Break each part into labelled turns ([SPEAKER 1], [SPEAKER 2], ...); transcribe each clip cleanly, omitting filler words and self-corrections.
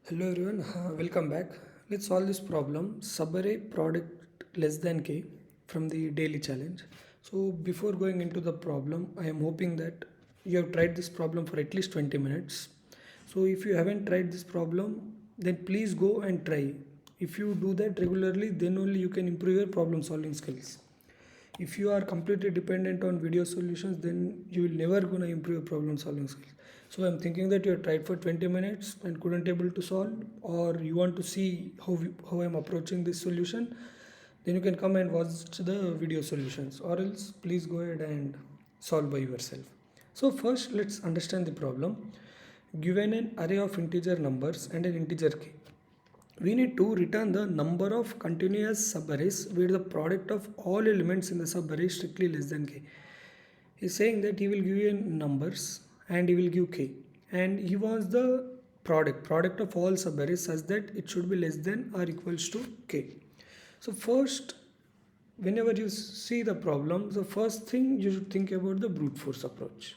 [SPEAKER 1] Hello everyone, welcome back. Let's solve this problem subarray product less than k from the daily challenge. So before going into the problem, I am hoping that you have tried this problem for at least 20 minutes. So if you haven't tried this problem, then please go and try. If you do that regularly, then only you can improve your problem solving skills. If you are completely dependent on video solutions, then you will never gonna improve your problem solving skills. So I'm thinking that you have tried for 20 minutes and couldn't able to solve, or you want to see how I'm approaching this solution, then you can come and watch the video solutions, or else please go ahead and solve by yourself. So first let's understand the problem. Given an array of integer numbers and an integer k, we need to return the number of continuous subarrays where the product of all elements in the subarray is strictly less than k. He's saying that he will give you numbers and he will give k, and he wants the product of all subarrays such that it should be less than or equals to k. So first, whenever you see the problem, the first thing you should think about the brute force approach.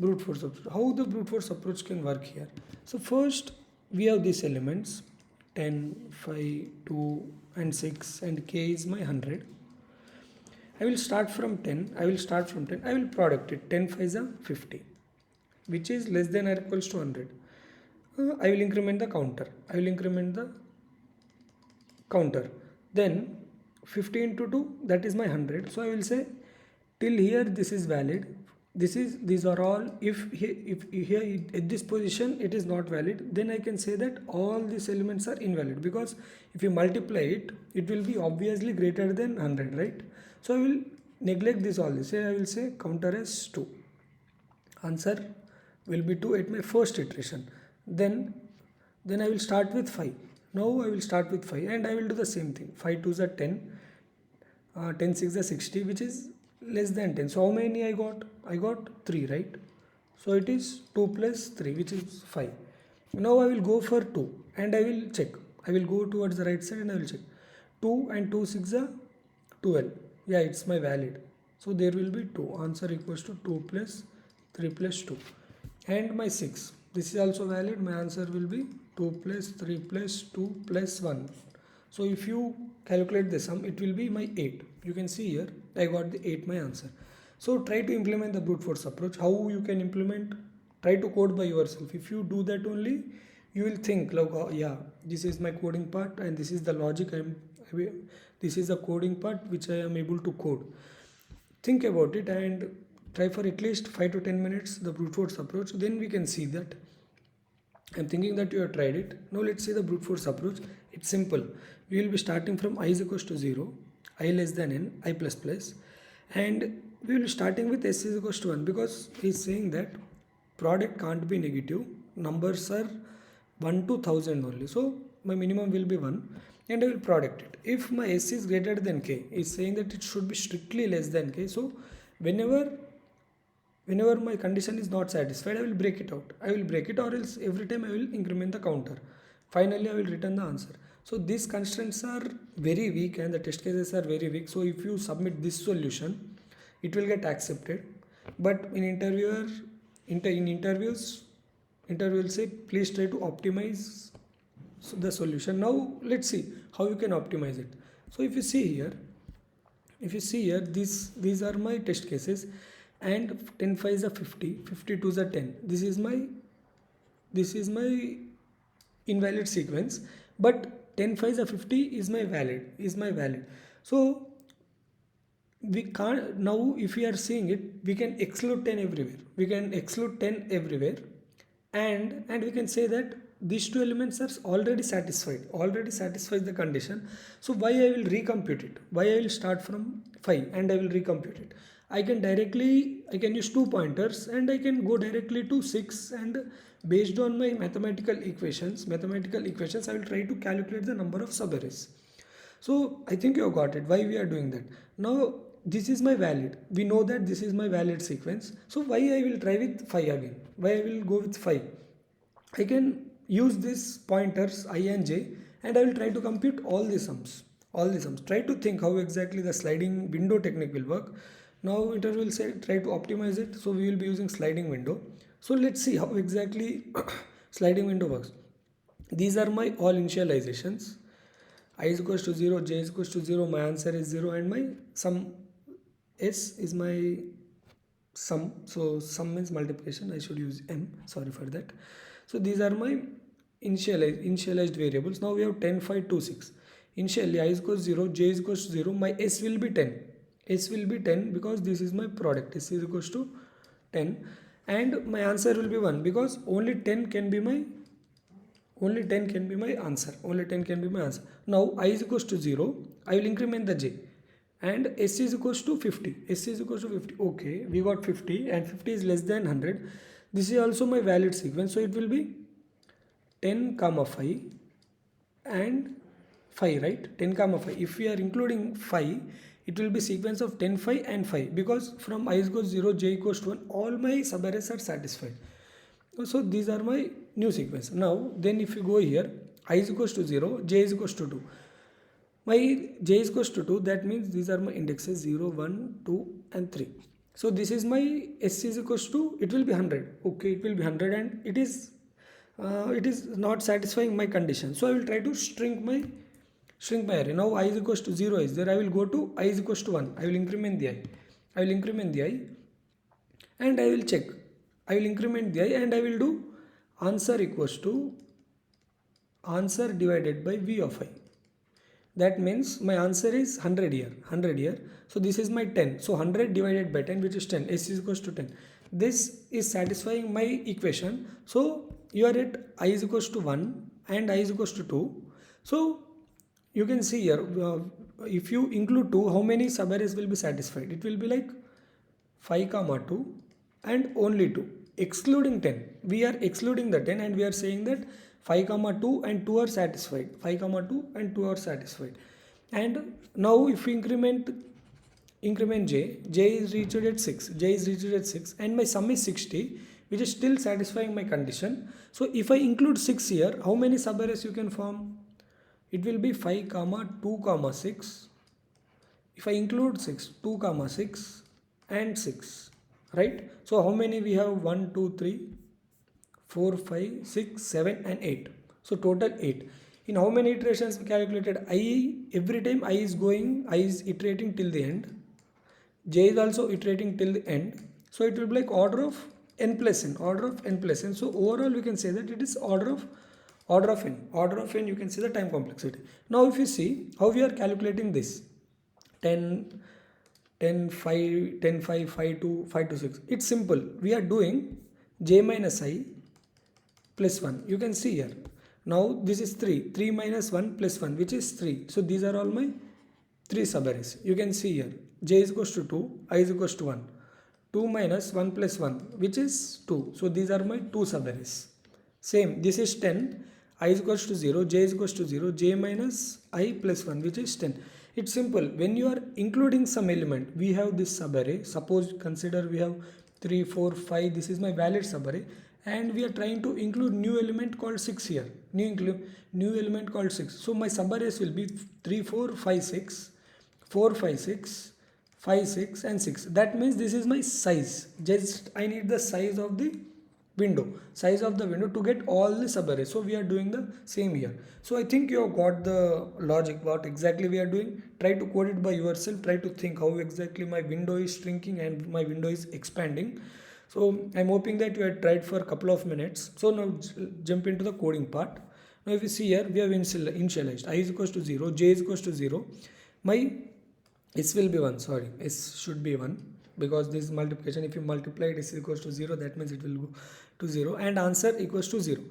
[SPEAKER 1] How the brute force approach can work here? So first we have these elements 10, 5, 2 and 6, and k is my 100. I will start from 10. I will product it. 10 5 is a 50, which is less than or equals to 100. I will increment the counter. Then 50 into 2, that is my 100. So I will say till here this is valid. These are all. If here at this position it is not valid, then I can say that all these elements are invalid, because if you multiply it, it will be obviously greater than 100, right? So I will neglect this all this. I will say counter as 2. Answer will be 2 at my first iteration. Then I will start with 5. Now I will start with 5 and I will do the same thing. 5 2s are 10. 10 6 is 60, which is less than 10. So how many I got? I got 3, right? So it is 2 plus 3, which is 5. Now I will go for 2 and I will check. I will go towards the right side and I will check. 2 and 2 6 are 12. Yeah, it's my valid. So there will be 2. Answer equals to 2 plus 3 plus 2. And my 6. This is also valid. My answer will be 2 plus 3 plus 2 plus 1. So if you calculate the sum, it will be my 8. You can see here I got the 8 my answer. So try to implement the brute force approach. How you can implement? Try to code by yourself. If you do that only, you will think like, oh, yeah, this is my coding part and this is the logic this is the coding part which I am able to code. Think about it and try for at least 5 to 10 minutes the brute force approach. Then we can see that. I'm thinking that you have tried it. Now let's see the brute force approach. It's simple. We will be starting from I is equals to 0, I less than n, I plus plus, and we will be starting with s is equals to 1, because he's saying that product can't be negative. Numbers are 1 to 1000 only. So my minimum will be 1 and I will product it. If my s is greater than k, is saying that it should be strictly less than k. So whenever my condition is not satisfied, I will break it out. I will break it, or else every time I will increment the counter. Finally, I will return the answer. So these constraints are very weak and the test cases are very weak. So if you submit this solution, it will get accepted. But in interviews, interview will say, please try to optimize the solution. Now let's see how you can optimize it. So if you see here, these are my test cases, and 10 5 is a 50, 52 is a 10. This is my invalid sequence, but 10 5 is a 50 is my valid. So we can't, now if we are seeing it, we can exclude 10 everywhere. And we can say that these two elements are already satisfied the condition. So why I will recompute it? Why I will start from 5 and I will recompute it? I can use 2 pointers and I can go directly to 6, and based on my mathematical equations, I will try to calculate the number of subarrays. So I think you have got it why we are doing that. Now this is my valid. We know that this is my valid sequence. So why I will try with 5 again? Why I will go with 5? I can use these pointers I and j, and I will try to compute all the sums. Try to think how exactly the sliding window technique will work. Now interview will say try to optimize it. So we will be using sliding window. So let's see how exactly sliding window works. These are my all initializations. I is equals to 0, j is equals to 0, my answer is 0, and my sum s is my sum. So sum means multiplication, I should use m, sorry for that. So these are my initialized variables. Now we have 10, 5, 2, 6. Initially I is equals to 0, j is equals to 0, my s will be 10. S will be 10 because this is my product, s is equals to 10, and my answer will be 1 because only 10 can be my answer. Only 10 can be my answer. Now I is equals to 0. I will increment the j. And s is equals to 50. S is equals to 50. Okay, we got 50 and 50 is less than 100. This is also my valid sequence. So it will be 10 comma 5 and 5, right? 10 comma 5. If we are including 5, it will be sequence of 10, 5 and 5 because from I is equals to 0, j equals to 1, all my subarrays are satisfied. So these are my new sequence. Now then if you go here, I is equals to 0, j is equals to 2. My j is equals to 2, that means these are my indexes 0, 1, 2 and 3. So this is my s is equals to, it will be 100. Okay, it will be 100 and it is not satisfying my condition. So I will try to shrink my array. Now I is equals to 0 is there. I will go to I is equals to 1. I will increment the I. I will increment the I and I will check. I will increment the I and I will do answer equals to answer divided by V of I. That means my answer is 100 here. 100 here. So this is my 10. So 100 divided by 10, which is 10. S is equals to 10. This is satisfying my equation. So you are at I is equals to 1 and I is equals to 2. So you can see here, if you include 2, how many subarrays will be satisfied? It will be like 5 comma 2 and only 2, excluding 10. We are excluding the 10 and we are saying that 5 comma 2 and 2 are satisfied. 5 comma 2 and 2 are satisfied. And now if we increment j is reached at 6. J is reached at 6 and my sum is 60, which is still satisfying my condition. So if I include 6 here, how many subarrays you can form? It will be 5 comma 2 comma 6. If I include 6, 2 comma 6 and 6, right? So how many we have? 1, 2, 3, 4, 5, 6, 7 and 8. So total 8. In how many iterations we calculated? I, every time I is iterating till the end. J is also iterating till the end. So it will be like order of n plus n. So overall we can say that it is order of n. Order of n, you can see the time complexity. Now if you see how we are calculating this, 10, 5, 5 to 6. It's simple. We are doing j minus I plus 1. You can see here. Now this is 3. 3 minus 1 plus 1, which is 3. So these are all my 3 subarrays. You can see here. J is equals to 2. I is equals to 1. 2 minus 1 plus 1, which is 2. So these are my 2 subarrays. Same. This is 10. I is equals to 0. J is equals to 0. J minus I plus 1, which is 10. It's simple. When you are including some element, we have this subarray. Suppose consider we have 3, 4, 5. This is my valid subarray. And we are trying to include new element called 6 here. New element called 6. So my subarrays will be 3, 4, 5, 6, 4, 5, 6, 5, 6 and 6. That means this is my size. Just I need the size of the window. Size of the window to get all the subarrays. So we are doing the same here. So I think you have got the logic what exactly we are doing. Try to code it by yourself. Try to think how exactly my window is shrinking and my window is expanding. So I'm hoping that you had tried for a couple of minutes. So now jump into the coding part. Now if you see here, we have initialized I is equals to 0, j is equals to 0. My s will be 1, sorry, s should be 1 because this is multiplication. If you multiply it, s is equals to 0, that means it will go to 0 and answer equals to 0.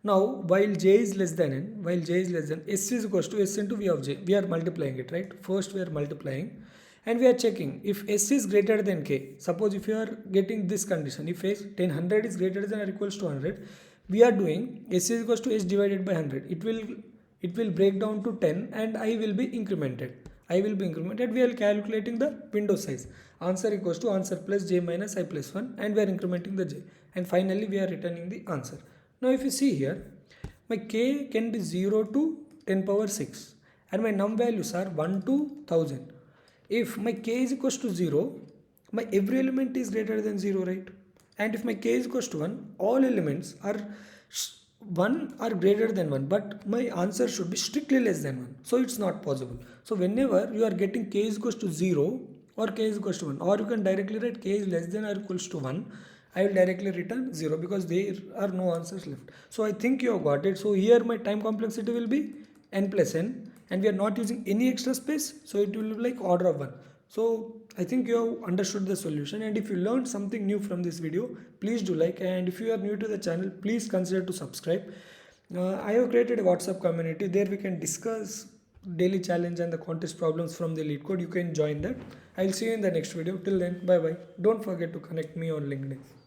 [SPEAKER 1] Now while j is less than n, s is equals to s into v of j. We are multiplying it, right? First we are multiplying. And we are checking if s is greater than k. Suppose if you are getting this condition, if s 100 is greater than or equals to 100, we are doing s is equals to s divided by 100. It will break down to 10 and I will be incremented. We are calculating the window size. Answer equals to answer plus j minus I plus 1 and we are incrementing the j. And finally we are returning the answer. Now if you see here, my k can be 0 to 10 power 6 and my num values are 1 to 1000. If my k is equals to 0, my every element is greater than 0, right? And if my k is equals to 1, all elements are 1 or greater than 1, but my answer should be strictly less than 1, so it's not possible. So whenever you are getting k is equals to 0 or k is equals to 1, or you can directly write k is less than or equals to 1, I will directly return 0 because there are no answers left. So I think you have got it. So here my time complexity will be n plus n, and we are not using any extra space, so it will be like order of 1. So I think you have understood the solution, and if you learned something new from this video, please do like, and if you are new to the channel, please consider to subscribe. I have created a WhatsApp community. There we can discuss daily challenge and the contest problems from the lead code. You can join that. I'll see you in the next video. Till then, bye bye. Don't forget to connect me on LinkedIn.